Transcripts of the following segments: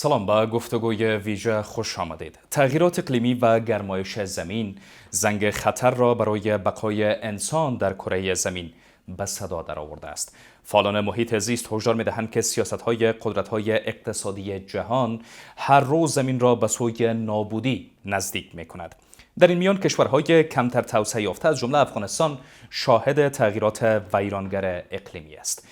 سلام، به گفتگوی ویژه خوش آمدید. تغییرات اقلیمی و گرمایش زمین زنگ خطر را برای بقای انسان در کره زمین به صدا درآورده است. فعالان محیط زیست هشدار می‌دهند که سیاست‌های قدرت‌های اقتصادی جهان هر روز زمین را به سوی نابودی نزدیک می‌کند. در این میان کشورهای کمتر توسعه یافته از جمله افغانستان شاهد تغییرات ویرانگر اقلیمی است.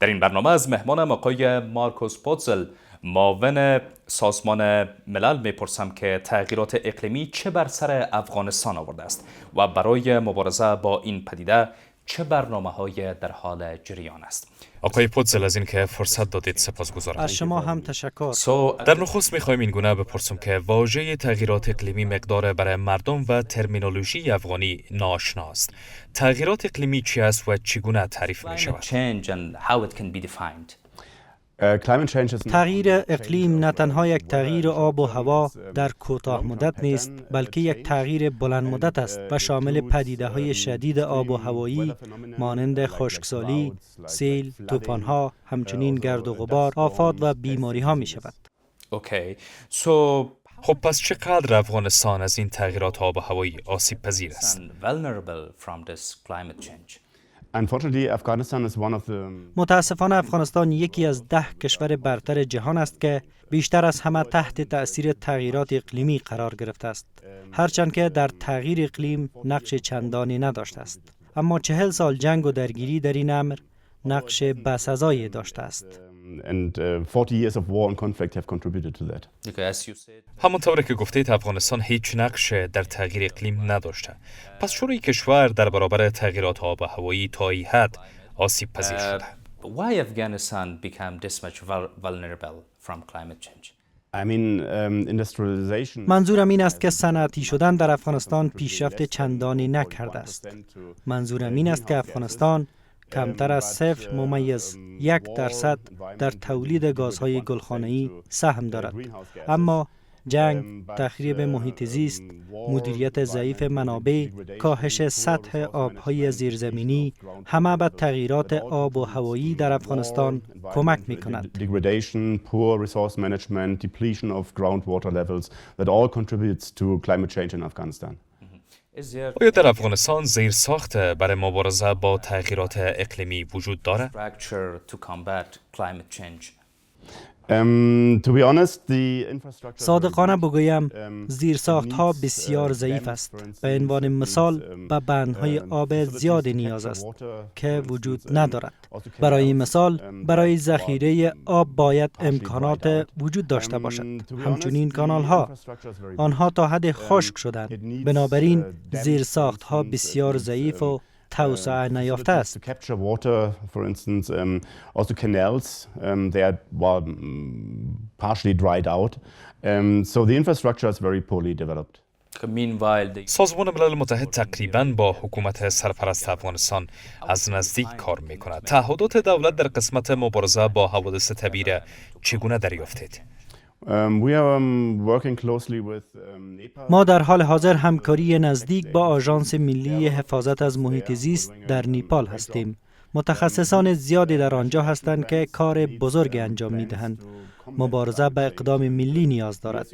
در این برنامه از مهمانم آقای مارکوس پوتزل، معاون سازمان ملل، میپرسم که تغییرات اقلیمی چه بر سر افغانستان آورده است و برای مبارزه با این پدیده چه برنامه‌های در حال جریان است. آقای پوتزل، از این که فرصت دادید سپاسگزارم. از شما هم تشکر. در نخست میخوایم این گونه بپرسم که واژه تغییرات اقلیمی مقدار برای مردم و ترمینولوژی افغانی ناآشنا است. تغییرات اقلیمی چی است و چگونه تعریف می شود؟ تغییر اقلیم نه تنها یک تغییر آب و هوا در کوتاه مدت نیست، بلکه یک تغییر بلند مدت است و شامل پدیده‌های شدید آب و هوایی مانند خشکسالی، سیل، طوفان‌ها، همچنین گرد و غبار، آفات و بیماری‌ها می شود. خب پس چقدر افغانستان از این تغییرات آب و هوایی آسیب پذیر است؟ متاسفانه افغانستان یکی از 10 کشور برتر جهان است که بیشتر از همه تحت تأثیر تغییرات اقلیمی قرار گرفته است. هرچند که در تغییر اقلیم نقش چندانی نداشته است، اما 40 سال جنگ و درگیری در این امر نقش بسزایی داشته است. همونطور که گفتید افغانستان هیچ نقش در تغییر اقلیم نداشته. پس چرا این کشور در برابر تغییرات آب و هوایی تا این حد آسیب پذیر شده؟ Why Afghanistan became this much vulnerable from climate change? منظورم این است که صنعتی شدن در افغانستان پیشرفت چندانی نکرده است. منظورم این است که افغانستان کمتر از 0.1% در تولید گازهای گلخانه‌ای سهم دارد، اما جنگ، تخریب محیط زیست، مدیریت ضعیف منابع، کاهش سطح آبهای زیرزمینی همه به تغییرات آب و هوایی در افغانستان کمک می‌کنند. آیا در افغانستان زیرساخت برای مبارزه با تغییرات اقلیمی وجود دارد؟ صادقانه بگویم زیرساخت‌ها بسیار ضعیف است. به عنوان مثال به بندهای آب زیاد نیاز است که وجود ندارد. برای مثال برای ذخیره آب باید امکانات وجود داشته باشد. همچنین کانال‌ها آنها تا حد خشک شدند. بنابراین زیرساخت‌ها بسیار ضعیف و توسعه نیافته است. سازمان ملل متحد تقریباً با حکومت سرپرست افغانستان از نزدیک کار می‌کند. تعهدات دولت در قسمت مبارزه با حوادث طبیعی چگونه دریافتید؟ ما در حال حاضر همکاری نزدیک با آژانس ملی حفاظت از محیط زیست در نیپال هستیم. متخصصان زیادی در آنجا هستند که کار بزرگ انجام می‌دهند. مبارزه به اقدام ملی نیاز دارد.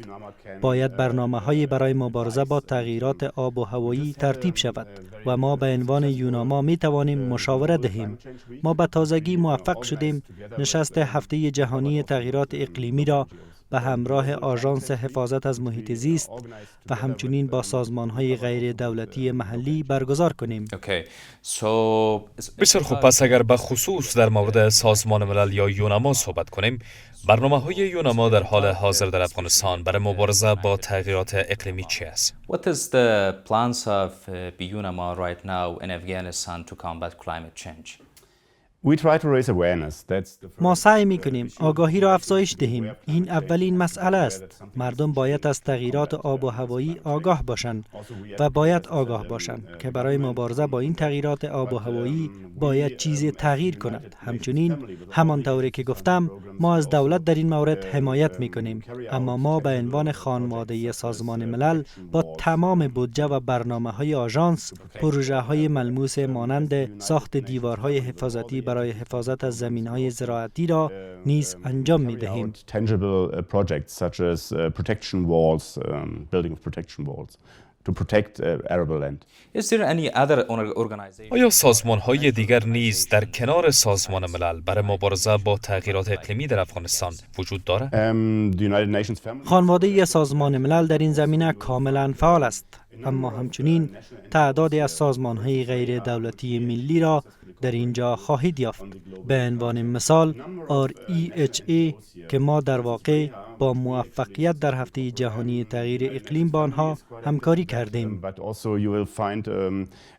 باید برنامه‌هایی برای مبارزه با تغییرات آب و هوایی ترتیب شود و ما به عنوان یوناما می‌توانیم مشاوره دهیم. ما به تازگی موفق شدیم نشست هفته جهانی تغییرات اقلیمی را به همراه آژانس حفاظت از محیط زیست و همچنین با سازمان‌های غیر دولتی محلی برگزار کنیم. بسیار خوب، پس اگر به خصوص در مورد سازمان ملل یا یوناما صحبت کنیم، برنامه‌های یوناما در حال حاضر در افغانستان برای مبارزه با تغییرات اقلیمی چی است؟ What is the plans of UNAMA right now in Afghanistan to combat climate change? ما سعی می‌کنیم آگاهی را افزایش دهیم. این اولین مسئله است. مردم باید از تغییرات آب و هوایی آگاه باشند و باید آگاه باشند که برای مبارزه با این تغییرات آب و هوایی باید چیزی تغییر کند. همچنین همانطوری که گفتم ما از دولت در این مورد حمایت می‌کنیم، اما ما به عنوان خانواده سازمان ملل با تمام بودجه و برنامه‌های آژانس پروژه‌های ملموس مانند ساخت دیوارهای حفاظتی برای حفاظت از زمین‌های زراعتی را نیز انجام می‌دهیم. Tangible projects such as protection walls, building of protection walls to protect arable land. Is there any other organization? آیا سازمان‌های دیگر نیز در کنار سازمان ملل برای مبارزه با تغییرات اقلیمی در افغانستان وجود دارد؟ The United Nations Family خانواده سازمان ملل در این زمینه کاملا فعال است، اما همچنین تعدادی از سازمان‌های غیر دولتی ملی را در اینجا خواهید یافت. به عنوان مثال REHA که ما در واقع با موفقیت در هفته جهانی تغییر اقلیم با آنها همکاری کردیم. but also you will find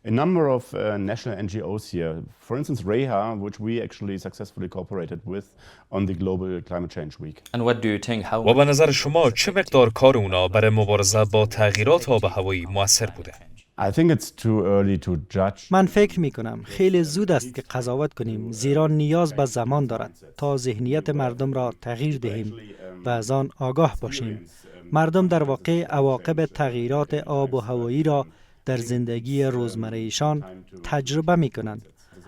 a number of national NGOs here. For instance, REHA, which we actually successfully cooperated with on the Global Climate Change Week. And what do you think? How و به نظر شما چه مقدار کار اونا برای مبارزه با تغییرات آب و هوایی مؤثر بوده؟ I think it's too early to judge. من فکر می کنم خیلی زود است که قضاوت کنیم، زیرا نیاز به زمان دارد تا ذهنیت مردم را تغییر دهیم و از آن آگاه باشیم. مردم در واقع عواقب تغییرات آب و هوایی را در زندگی روزمره‌ایشان تجربه می کنند،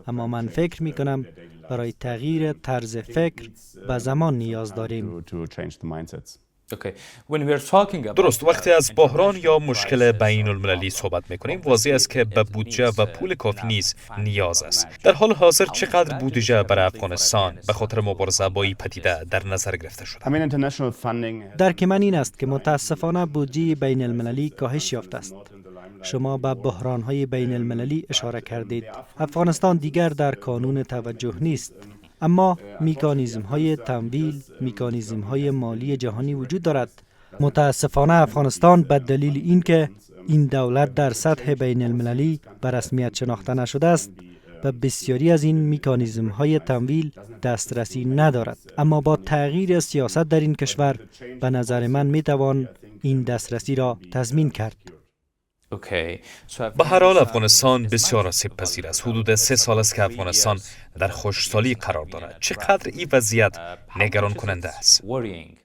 اما من فکر می کنم برای تغییر طرز فکر به زمان نیاز داریم. To change the mindsets. Okay. When we are talking about درست، وقتی از بحران یا مشکل بین المللی صحبت میکنیم واضح است که به بودجه و پول کافی نیز نیاز است. در حال حاضر چقدر بودجه برای افغانستان به خاطر مبارزه با این پدیده در نظر گرفته شده؟ I mean, international funding. درک من این است که متاسفانه بودجه بین المللی کاهش یافته است. شما به بحران‌های بین المللی اشاره کردید. افغانستان دیگر در کانون توجه نیست، اما میکانیزم‌های تمویل، میکانیزم‌های مالی جهانی وجود دارد. متاسفانه افغانستان به دلیل اینکه این دولت در سطح بین المللی به رسمیت شناخته نشده است، و بسیاری از این میکانیزم‌های تمویل دسترسی ندارد. اما با تغییر سیاست در این کشور به نظر من میتوان این دسترسی را تضمین کرد. Okay. به هر حال افغانستان بسیار آسیب پذیر است. حدود 3 سال است که افغانستان در خشکسالی قرار دارد. چقدر این وضعیت نگران کننده است؟ Worrying.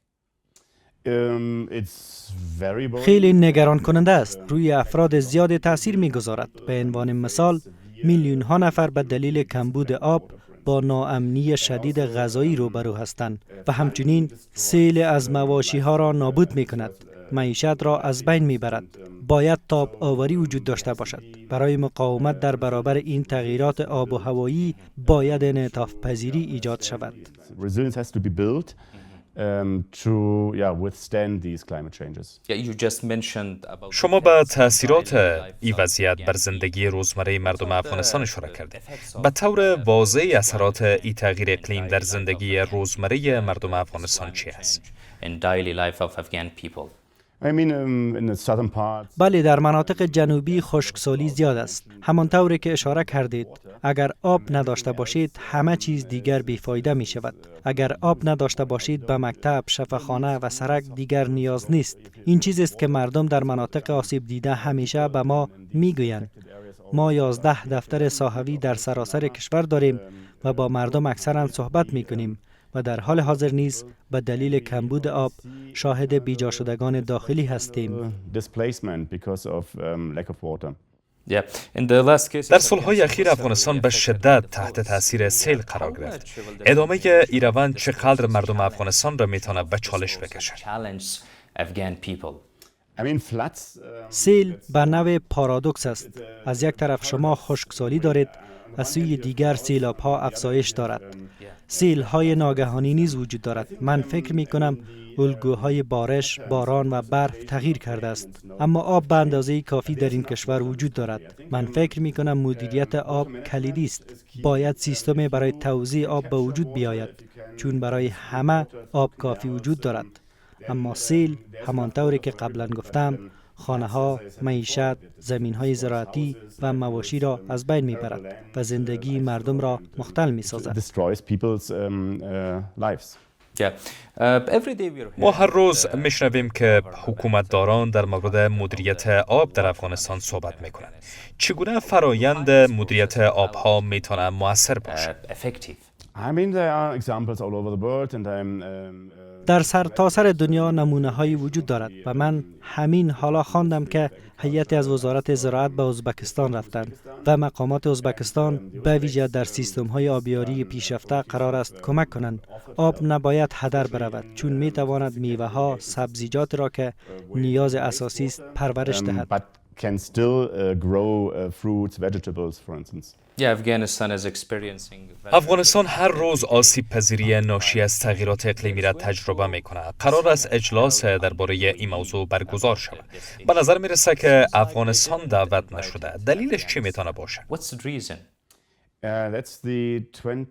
It's very خیلی نگران کننده است. روی افراد زیاد تاثیر میگذارد. به عنوان مثال میلیون ها نفر به دلیل کمبود آب با ناامنی شدید غذایی روبرو هستند و همچنین سیل از مواشی ها را نابود می کند. معیشت را از بین می برد. باید تاب آوری وجود داشته باشد. برای مقاومت در برابر این تغییرات آب و هوایی باید انعطاف پذیری ایجاد شود. resilience has to be built to withstand these climate changes. Yeah, you just mentioned about شما به تأثیرات این وضعیت بر زندگی روزمره مردم افغانستان اشاره کردید. به طور واضح اثرات این تغییر اقلیم در زندگی روزمره مردم افغانستان چی است؟ in daily life of Afghan people. I mean, in the southern part, بله، در مناطق جنوبی خشکسالی زیاد است. همانطوری که اشاره کردید، اگر آب نداشته باشید همه چیز دیگر بیفایده می شود. اگر آب نداشته باشید به مکتب، شفاخانه و سرک دیگر نیاز نیست. این چیزی است که مردم در مناطق آسیب دیده همیشه به ما می گویند. ما 11 دفتر ساحوی در سراسر کشور داریم و با مردم اکثرا صحبت می کنیم و در حال حاضر نیز به دلیل کمبود آب شاهد بیجا شدگان داخلی هستیم. displacement because of lack of water. Yeah. In the last case در سالهای اخیر افغانستان به شدت تحت تاثیر سیل قرار گرفت. ادامه این روند چقدر مردم افغانستان را میتونه به چالش بکشه؟ challenge Afghan people. I mean, floods. سیل به نوع پارادوکس است. از یک طرف شما خشکسالی دارید، از سوی دیگر سیلاب ها افزایش دارد. سیل های ناگهانی نیز وجود دارد. من فکر می کنم الگوهای بارش، باران و برف تغییر کرده است. اما آب به اندازه کافی در این کشور وجود دارد. من فکر می کنم مدیریت آب کلیدی است. باید سیستمی برای توزیع آب به وجود بیاید، چون برای همه آب کافی وجود دارد. اما سیل همانطوری که قبلا گفتم، خانه ها، معیشت، زمین های زراعتی و مواشی را از بین می برد و زندگی مردم را مختل می سازد. Destroys people's lives. Yeah. Every day we are ما هر روز میشنویم که حکومتداران در مورد مدیریت آب در افغانستان صحبت میکنند. چگونه فرایند مدیریت آبها میتونه مؤثر باشه؟ effective. I mean, there are examples all over the world, and I'm در سرتاسر دنیا نمونه هایی وجود دارد و من همین حالا خواندم که هیئتی از وزارت زراعت به ازبکستان رفتند و مقامات ازبکستان به ویژه در سیستم های آبیاری پیشرفته قرار است کمک کنند. آب نباید هدر برود چون می تواند میوه ها، سبزیجات را که نیاز اساسی است پرورش دهد. But can still grow fruits, vegetables, for instance. افغانستان هر روز آسیب پذیری ناشی از تغییرات اقلیمی را تجربه می کند. قرار است اجلاس درباره این موضوع برگزار شود. به نظر می رسد که افغانستان دعوت نشده. دلیلش چی می تونه باشه؟ That's the 28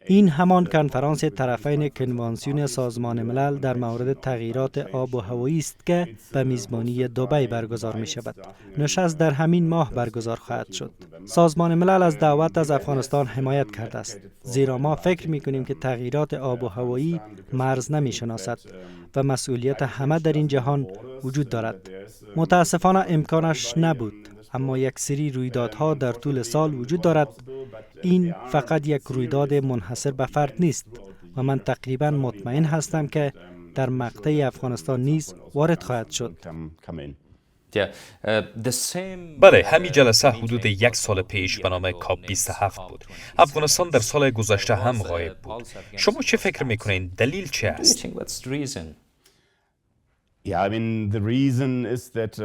این همان کنفرانس طرفین کنوانسیون سازمان ملل در مورد تغییرات آب و هوایی است که به میزبانی دبی برگزار می شود. نشست در همین ماه برگزار خواهد شد. سازمان ملل از دعوت از افغانستان حمایت کرده است، زیرا ما فکر می کنیم که تغییرات آب و هوایی مرز نمی شناسد و مسئولیت همه در این جهان وجود دارد. متاسفانه امکانش نبود، اما یک سری رویدادها در طول سال وجود دارد. این فقط یک رویداد منحصر به فرد نیست و من تقریبا مطمئن هستم که در مقطع افغانستان نیز وارد خواهد شد. come in. بله، همین جلسه حدود 1 سال پیش به نام کاپ 27 بود. افغانستان در سال گذشته هم غایب بود. شما چه فکر میکنین؟ دلیل چه است؟ Yeah, I mean, the reason is that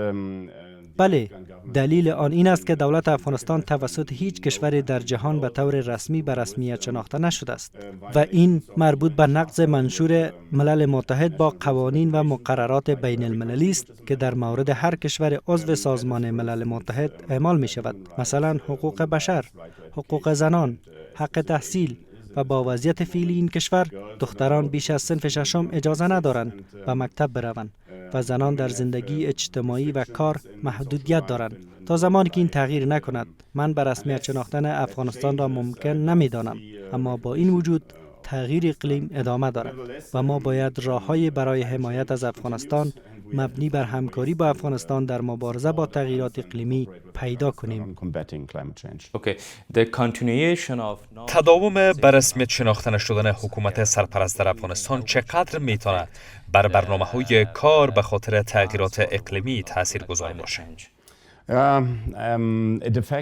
بله، دلیل آن این است که دولت افغانستان توسط هیچ کشوری در جهان به طور رسمی به رسمیت شناخته نشده است و این مربوط به نقض منشور ملل متحد با قوانین و مقررات بین المللی است که در مورد هر کشور عضو سازمان ملل متحد اعمال می شود. مثلا حقوق بشر، حقوق زنان، حق تحصیل و با وضعیت فعلی این کشور دختران بیش از صنف ششم اجازه ندارند به مکتب بروند و زنان در زندگی اجتماعی و کار محدودیت دارند. تا زمانی که این تغییر نکند من به رسمیت شناختن افغانستان را ممکن نمیدانم، اما با این وجود تغییر اقلیم ادامه دارد و ما باید راه‌های برای حمایت از افغانستان مبنی بر همکاری با افغانستان در مبارزه با تغییرات اقلیمی پیدا کنیم. تداوم به رسمیت شناخته نشدن حکومت سرپرست در افغانستان چقدر میتونه بر برنامه‌های کار به خاطر تغییرات اقلیمی تاثیرگذار باشه؟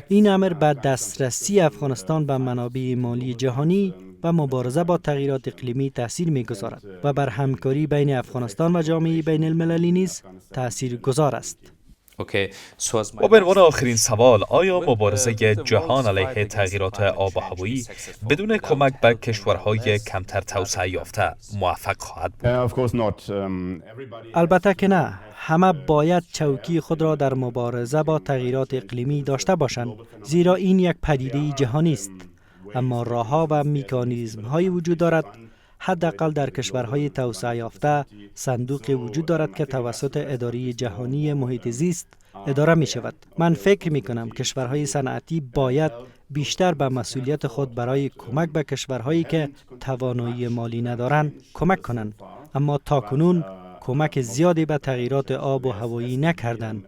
این امر بر دسترسی افغانستان به منابع مالی جهانی و مبارزه با تغییرات اقلیمی تاثیر می‌گذارد و بر همکاری بین افغانستان و جامعه بین المللی نیز تاثیرگذار است. و به عنوان آخرین سوال، آیا مبارزه جهان علیه تغییرات آب و هوایی بدون کمک به کشورهای کمتر توسعه یافته موفق خواهد بود؟ البته که نه. همه باید چوکی خود را در مبارزه با تغییرات اقلیمی داشته باشند، زیرا این یک پدیده جهانی است. اما راه‌ها و مکانیزم‌هایی وجود دارد. حداقل در کشورهای توسعه یافته صندوقی وجود دارد که توسط اداره جهانی محیط زیست اداره می شود. من فکر می کنم کشورهای صنعتی باید بیشتر به مسئولیت خود برای کمک به کشورهایی که توانایی مالی ندارند کمک کنند، اما تاکنون کمک زیادی به تغییرات آب و هوایی نکردند.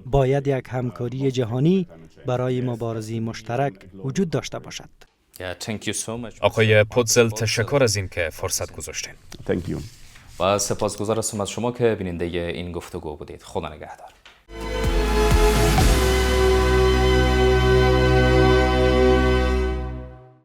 باید یک همکاری جهانی برای مبارزه مشترک وجود داشته باشد. آقای پوتزل، تشکر از این که فرصت گذاشتین. Thank you. و سپاسگزار هستم از شما که بیننده این گفتگو بودید. خدا نگهدار.